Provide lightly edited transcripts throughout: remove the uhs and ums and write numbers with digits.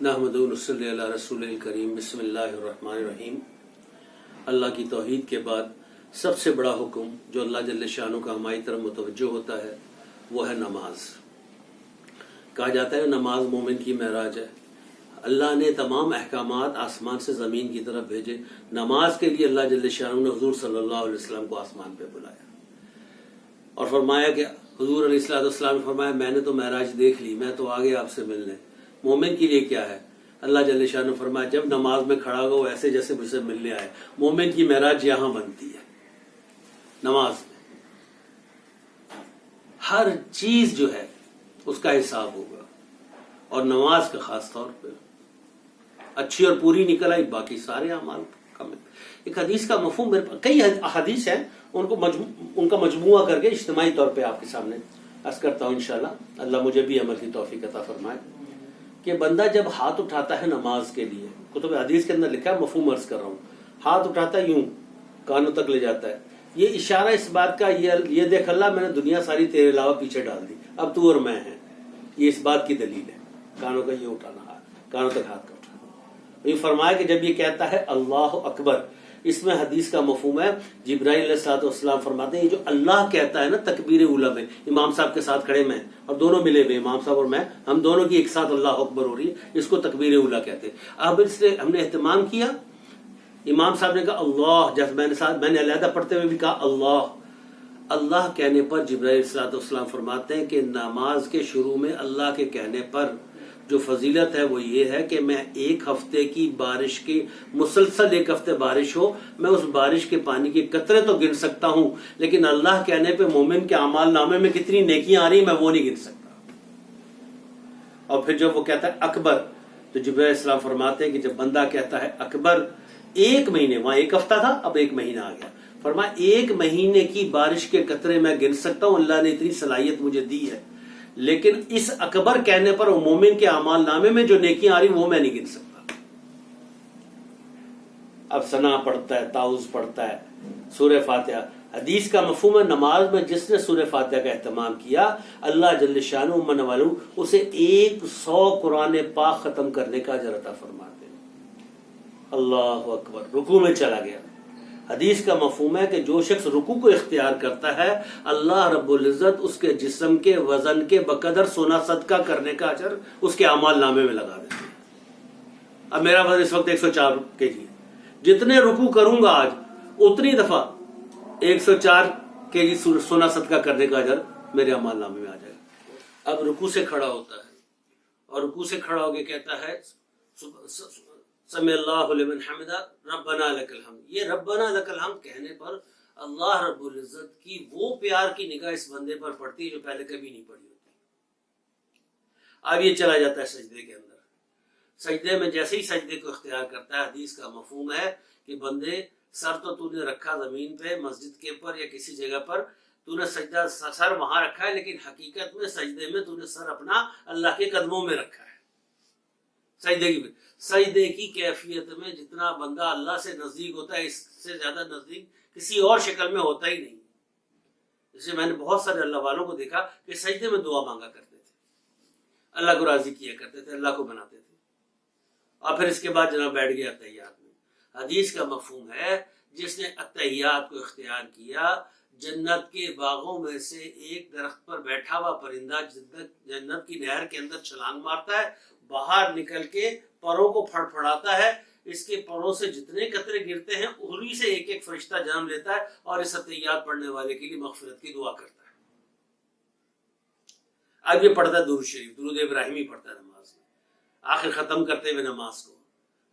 نحمدہ و نصلی علی رسول کریم بسم اللہ الرحمن الرحیم۔ اللہ کی توحید کے بعد سب سے بڑا حکم جو اللہ جل شانہ کا ہماری طرف متوجہ ہوتا ہے وہ ہے نماز۔ کہا جاتا ہے نماز مومن کی معراج ہے۔ اللہ نے تمام احکامات آسمان سے زمین کی طرف بھیجے، نماز کے لیے اللہ جل شانہ نے حضور صلی اللہ علیہ وسلم کو آسمان پہ بلایا اور فرمایا کہ حضور علیہ السلام نے فرمایا میں نے تو معراج دیکھ لی، میں تو آگے آپ سے ملنے۔ مومن کے لیے کیا ہے؟ اللہ جل شانہ نے فرمایا جب نماز میں کھڑا ہو ایسے جیسے مجھ سے ملنے آئے۔ مومن کی معراج یہاں بنتی ہے، نماز میں۔ ہر چیز جو ہے اس کا حساب ہوگا، اور نماز کا خاص طور پہ اچھی اور پوری نکل آئی، باقی سارے اعمال کم۔ ایک حدیث کا مفہوم میرے پاس کئی حدیث ہیں، ان کا مجموعہ کر کے اجتماعی طور پہ آپ کے سامنے عرض کرتا ہوں انشاءاللہ۔ اللہ مجھے بھی عمل کی توفیق عطا فرمائے کہ بندہ جب ہاتھ اٹھاتا ہے نماز کے لیے، کتب حدیث کے اندر لکھا ہے، مفہوم عرض کر رہا ہوں، ہاتھ اٹھاتا ہے یوں کانوں تک لے جاتا ہے، یہ اشارہ اس بات کا یہ دیکھ اللہ میں نے دنیا ساری تیرے علاوہ پیچھے ڈال دی، اب تو اور میں ہیں۔ یہ اس بات کی دلیل ہے، کانوں کا یہ اٹھانا، کانوں تک ہاتھ کا اٹھانا۔ یہ فرمایا کہ جب یہ کہتا ہے اللہ اکبر، اس میں حدیث کا مفہوم ہے، جبرائیل علیہ السلام فرماتے ہیں یہ جو اللہ کہتا ہے نا تکبیر اولیٰ میں، امام صاحب کے ساتھ کھڑے میں اور دونوں ملے ہوئے، امام صاحب اور میں، ہم دونوں کی ایک ساتھ اللہ اکبر ہو رہی ہے، اس کو تکبیر اولیٰ کہتے ہیں۔ اب اس سے ہم نے اہتمام کیا، امام صاحب نے کہا اللہ، جب میں نے علیحدہ پڑھتے ہوئے بھی کہا اللہ کہنے پر جبرائیل علیہ السلام فرماتے ہیں کہ نماز کے شروع میں اللہ کے کہنے پر جو فضیلت ہے وہ یہ ہے کہ میں ایک ہفتے کی بارش کی، مسلسل ایک ہفتے بارش ہو، میں اس بارش کے پانی کے قطرے تو گن سکتا ہوں، لیکن اللہ کہنے پہ مومن کے اعمال نامے میں کتنی نیکیاں آ رہی میں وہ نہیں گن سکتا۔ اور پھر جب وہ کہتا ہے اکبر، تو جبرائیل علیہ السلام فرماتے ہیں کہ جب بندہ کہتا ہے اکبر، ایک مہینے، وہاں ایک ہفتہ تھا اب ایک مہینہ آ گیا، فرمایا ایک مہینے کی بارش کے قطرے میں گن سکتا ہوں، اللہ نے اتنی صلاحیت مجھے دی ہے، لیکن اس اکبر کہنے پر مومن کے اعمال نامے میں جو نیکیاں آ رہی وہ میں نہیں گن سکتا۔ اب ثنا پڑھتا ہے، تعوذ پڑھتا ہے، سورہ فاتحہ۔ حدیث کا مفہوم ہے نماز میں جس نے سورہ فاتحہ کا اہتمام کیا، اللہ جل شانہ من والو اسے 100 قرآن پاک ختم کرنے کا اجر عطا فرماتے ہیں۔ اللہ اکبر، رکوع میں چلا گیا۔ حدیث کا مفہوم ہے کہ جو شخص رکوع کو اختیار کرتا ہے، اللہ رب العزت اس کے جسم کے وزن کے بقدر سونا صدقہ کرنے کا اجر اس کے اعمال نامے میں لگا دیتے ہیں۔ اب میرا وزن اس وقت 104 kg ہے، جتنے رکوع کروں گا آج اتنی دفعہ 104 kg سونا صدقہ کرنے کا اجر میرے اعمال نامے میں آ جائے گا۔ اب رکوع سے کھڑا ہوتا ہے اور رکوع سے کھڑا ہو کے کہتا ہے سمع اللہ لمن حمدہ ربنا لک الحمد۔ یہ ربنا لک الحمد کہنے پر اللہ رب العزت کی وہ پیار کی نگاہ اس بندے پر پڑتی ہے جو پہلے کبھی نہیں پڑی ہوتی۔ اب یہ چلا جاتا ہے سجدے کے اندر۔ سجدے میں جیسے ہی سجدے کو اختیار کرتا ہے، حدیث کا مفہوم ہے کہ بندے سر تو نے رکھا زمین پہ مسجد کے پر یا کسی جگہ پر، تو نے سجدہ سر وہاں رکھا ہے، لیکن حقیقت میں سجدے میں تو نے سر اپنا اللہ کے قدموں میں رکھا ہے۔ سجدے کی کیفیت میں جتنا بندہ اللہ سے نزدیک ہوتا ہے، اس سے زیادہ نزدیک کسی اور شکل میں ہوتا ہی نہیں۔ جیسے میں نے بہت سارے اللہ والوں کو دیکھا کہ سجدے میں دعا مانگا کرتے تھے، اللہ کو راضی کیا کرتے تھے، اللہ کو بناتے تھے، اور پھر اس کے بعد جناب بیٹھ گیا اتحیات میں۔ حدیث کا مفہوم ہے جس نے اتحیات کو اختیار کیا، جنت کے باغوں میں سے ایک درخت پر بیٹھا ہوا پرندہ جنت کی نہر کے اندر چھلانگ مارتا ہے، باہر نکل کے پروں کو پھڑ پھڑاتا ہے، اس کے پروں سے جتنے قطرے گرتے ہیں انہی سے ایک ایک فرشتہ جنم لیتا ہے اور اس اتحیات پڑھنے والے کے لیے مغفرت کی دعا کرتا ہے۔ اب یہ پڑھتا ہے درود شریف، درود ابراہیمی پڑھتا ہے نماز میں، آخر ختم کرتے ہوئے نماز کو۔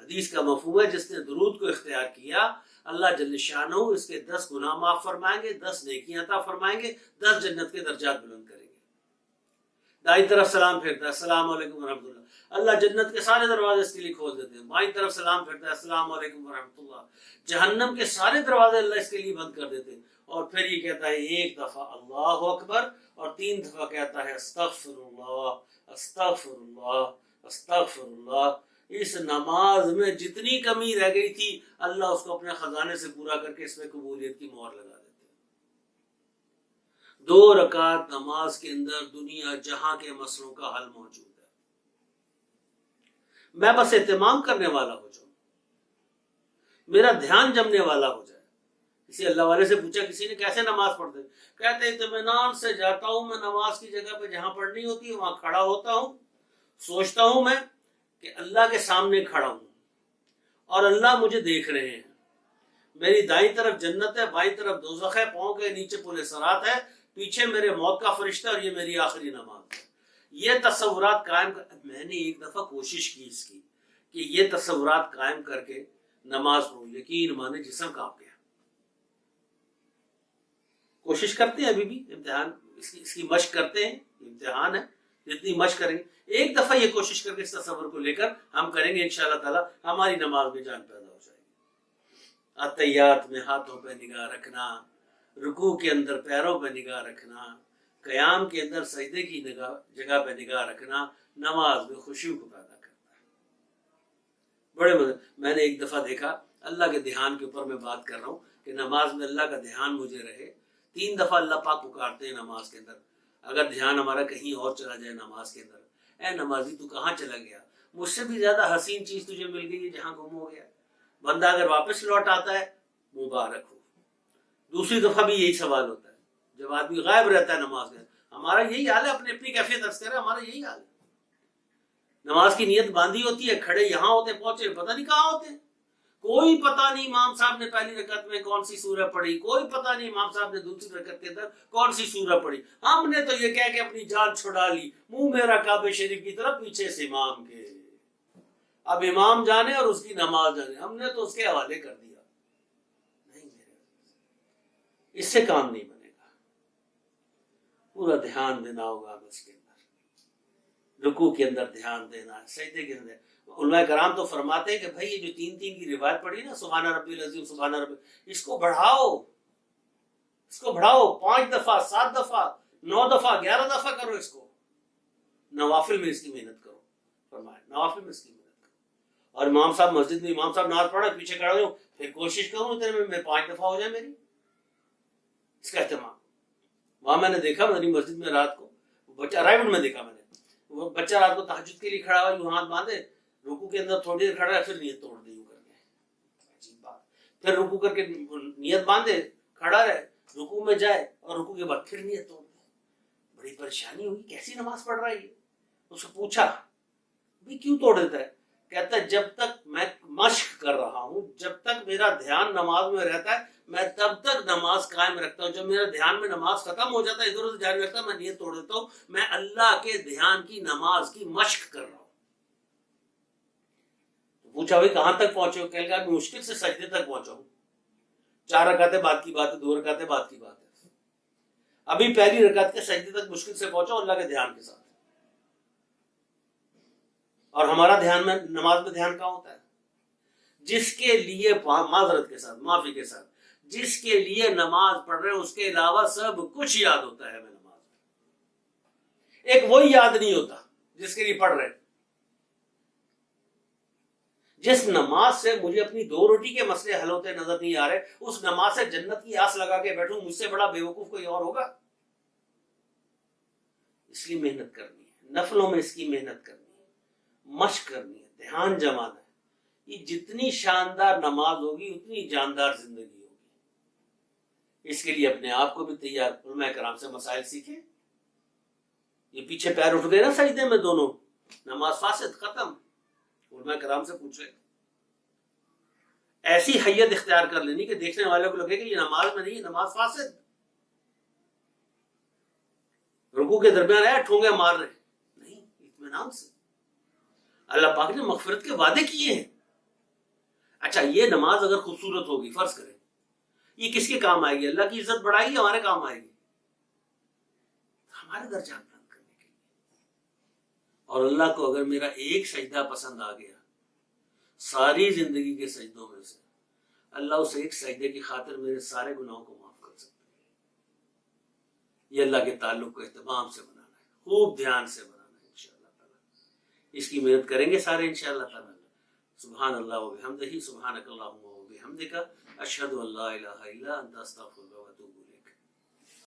حدیث کا مفہوم ہے جس نے درود کو اختیار کیا، اللہ جل شانہ اس کے 10 گناہ معاف فرمائیں گے، 10 نیکیاں عطا فرمائیں گے، 10 جنت کے درجات بلند کریں گے۔ دائیں طرف سلام پھیرتا ہے، السلام علیکم ورحمۃ اللہ، اللہ جنت کے سارے دروازے اس کے لیے کھول دیتے ہیں۔ بائیں طرف سلام پھیرتا ہے، السلام علیکم ورحمۃ اللہ، جہنم کے سارے دروازے اللہ اس کے لیے بند کر دیتے ہیں۔ اور پھر یہ کہتا ہے ایک دفعہ اللہ اکبر، اور 3 دفعہ کہتا ہے استغفر اللہ استغفر اللہ استغفر اللہ۔ اس نماز میں جتنی کمی رہ گئی تھی اللہ اس کو اپنے خزانے سے پورا کر کے اس میں قبولیت کی مہر لگا دیتے ہیں۔ 2 رکعت نماز کے اندر دنیا جہاں کے مسئلوں کا حل موجود ہے۔ میں بس اہتمام کرنے والا ہو جاؤں، میرا دھیان جمنے والا ہو جائے۔ کسی اللہ والے سے پوچھا کسی نے کیسے نماز پڑھتے، کہتے اطمینان سے جاتا ہوں میں نماز کی جگہ پہ جہاں پڑھنی ہوتی ہے وہاں کھڑا ہوتا ہوں، سوچتا ہوں میں کہ اللہ کے سامنے کھڑا ہوں اور اللہ مجھے دیکھ رہے ہیں، میری دائیں طرف جنت ہے، بائیں طرف دوزخ ہے، پاؤں کے نیچے پل صراط ہے، پیچھے میرے موت کا فرشتہ اور یہ میری آخری نماز ہے۔ یہ تصورات قائم میں نے ایک دفعہ کوشش کی اس کی کہ یہ تصورات قائم کر کے نماز پڑھوں، یقین مانے جسم کانپ گیا۔ کوشش کرتے ہیں ابھی بھی، امتحان اس کی مشق کرتے ہیں، امتحان ہے، جتنی مشق کریں گے ایک دفعہ یہ کوشش کر کے اس تصور کو لے کر ہم کریں گے، انشاءاللہ تعالی ہماری نماز میں جان پیدا ہو جائے گی۔ اتحیات میں ہاتھوں پہ نگاہ رکھنا، رکوع کے اندر پیروں پہ نگاہ رکھنا، قیام کے اندر سجدے کی جگہ پہ نگاہ رکھنا نماز میں خشوع کو پیدا کرتا ہے۔ بڑے مزے میں نے ایک دفعہ دیکھا، اللہ کے دھیان کے اوپر میں بات کر رہا ہوں کہ نماز میں اللہ کا دھیان مجھے رہے، 3 دفعہ اللہ پاک پکارتے ہیں نماز کے اندر، اگر دھیان ہمارا کہیں اور چلا جائے نماز کے اندر، اے نمازی تو کہاں چلا گیا، مجھ سے بھی زیادہ حسین چیز تجھے مل گئی ہے جہاں گم ہو گیا۔ بندہ اگر واپس لوٹ آتا ہے مبارک ہو۔ دوسری دفعہ بھی یہی سوال ہوتا ہے جب آدمی غائب رہتا ہے نماز میں، ہمارا یہی حال ہے، اپنی کیفیت عرض کرے، ہمارا یہی حال ہے۔ نماز کی نیت باندھی ہوتی ہے، کھڑے یہاں ہوتے پہنچے پتہ نہیں کہاں ہوتے، کوئی پتہ نہیں امام صاحب نے پہلی رکعت میں کون سی سورہ پڑھی، کوئی پتہ نہیں امام صاحب نے دوسری رکعت کے اندر کون سی سورہ پڑھی، ہم نے تو یہ کہہ کے اپنی جان چھڑا لی، منہ میرا کعبہ شریف کی طرف پیچھے سے امام کے، اب امام جانے اور اس کی نماز جانے، ہم نے تو اس کے حوالے کر دیا۔ نہیں، اس سے کام نہیں بنے گا، پورا دھیان دینا ہوگا بس کے اندر، رکوع کے اندر دھیان دینا، سجدے کے اندر۔ علماء کرام تو فرماتے ہیں کہ بھائی یہ جو 3 کی روایت پڑھی نا، سبحان ربی العظیم سبحان ربی، اس کو بڑھاؤ، 5 دفعہ 7 دفعہ 9 دفعہ 11 دفعہ کرو، اس کو نوافل میں اس کی محنت کرو، فرمایا نوافل میں اس کی محنت کرو۔ اور امام صاحب مسجد میں امام صاحب نماز پڑھا پیچھے کھڑا ہوں، پھر کوشش کروں اتنے میں 5 دفعہ ہو جائے میری، اس کا اہتمام۔ وہاں میں نے دیکھا مدنی مسجد میں رات کو بچہ، رائے میں دیکھا میں نے، وہ بچہ رات کو تہجد کے لیے کھڑا ہوا، یوں ہاتھ باندھے، رکوع کے اندر تھوڑی دیر کھڑا ہے، پھر نیت توڑ دی یوں کر کے، عجیب بات، پھر رکوع کر کے نیت باندھے کھڑا رہے، رکوع میں جائے اور رکوع کے بعد پھر نیت توڑ دی۔ بڑی پریشانی ہوئی، کیسی نماز پڑھ رہا ہے یہ؟ اس کو پوچھا بھائی کیوں توڑ دیتا ہے؟ کہتا ہے جب تک میں مشق کر رہا ہوں، جب تک میرا دھیان نماز میں رہتا ہے میں تب تک نماز قائم رکھتا ہوں، جب میرا دھیان میں نماز ختم ہو جاتا ہے ادھر ادھر دھیان رکھتا ہے، میں نیت توڑ دیتا ہوں، میں اللہ کے دھیان کی نماز کی مشق کر رہا ہوں۔ پوچھا بھائی کہاں تک پہنچے ہو؟ کہنے لگا میں مشکل سے سجدے تک پہنچا ہوں، 4 رکعتیں بعد کی بات ہے، 2 رکعتیں بعد کی بات ہے، ابھی پہلی رکعت کے سجدے تک مشکل سے پہنچا اللہ کے دھیان کے ساتھ۔ اور ہمارا دھیان میں نماز میں دھیان کہاں ہوتا ہے؟ جس کے لیے معذرت کے ساتھ، معافی کے ساتھ، جس کے لیے نماز پڑھ رہے ہیں اس کے علاوہ سب کچھ یاد ہوتا ہے ہمیں نماز میں، ایک وہی یاد نہیں ہوتا جس کے لیے پڑھ رہے ہیں۔ جس نماز سے مجھے اپنی 2 روٹی کے مسئلے حل ہوتے نظر نہیں آ رہے، اس نماز سے جنت کی آس لگا کے بیٹھوں، مجھ سے بڑا بیوقوف کوئی اور ہوگا؟ اس لیے محنت کرنی ہے، نفلوں میں اس کی محنت کرنی ہے، مشق کرنی ہے، دھیان جمانا ہے۔ یہ جتنی شاندار نماز ہوگی اتنی جاندار زندگی ہوگی۔ اس کے لیے اپنے آپ کو بھی تیار، علماء کرام سے مسائل سیکھیں۔ یہ پیچھے پیر اٹھ گئے نا سجدے میں دونوں، نماز فاسد، ختم، علماء کرام سے پوچھ رہے، ایسی حیت اختیار کر لینی کہ دیکھنے والے کو لگے کہ یہ نماز میں نہیں، یہ نماز فاسد۔ رکوع کے درمیان آیا ٹھونگے مار رہے نہیں، اطمینان سے، اللہ پاک نے مغفرت کے وعدے کیے ہیں۔ اچھا یہ نماز اگر خوبصورت ہوگی، فرض کریں، یہ کس کے کام آئے گی؟ اللہ کی عزت بڑھائے گی، ہمارے کام آئے گی، ہمارے درجات بلند کرنے کے لیے۔ اور اللہ کو اگر میرا ایک سجدہ پسند آ گیا ساری زندگی کے سجدوں میں سے، اللہ اس ایک سجدے کی خاطر میرے سارے گناہوں کو معاف کر سکتا ہے۔ یہ اللہ کے تعلق کو اہتمام سے بنانا ہے، خوب دھیان سے بنانا ہے، انشاءاللہ تعالی اس کی محنت کریں گے سارے انشاءاللہ تعالی۔ سبحان اللہ و بحمدہ، سبحانک اللہم و بحمدک، اشہد ان لا الہ الا انت، استغفرک۔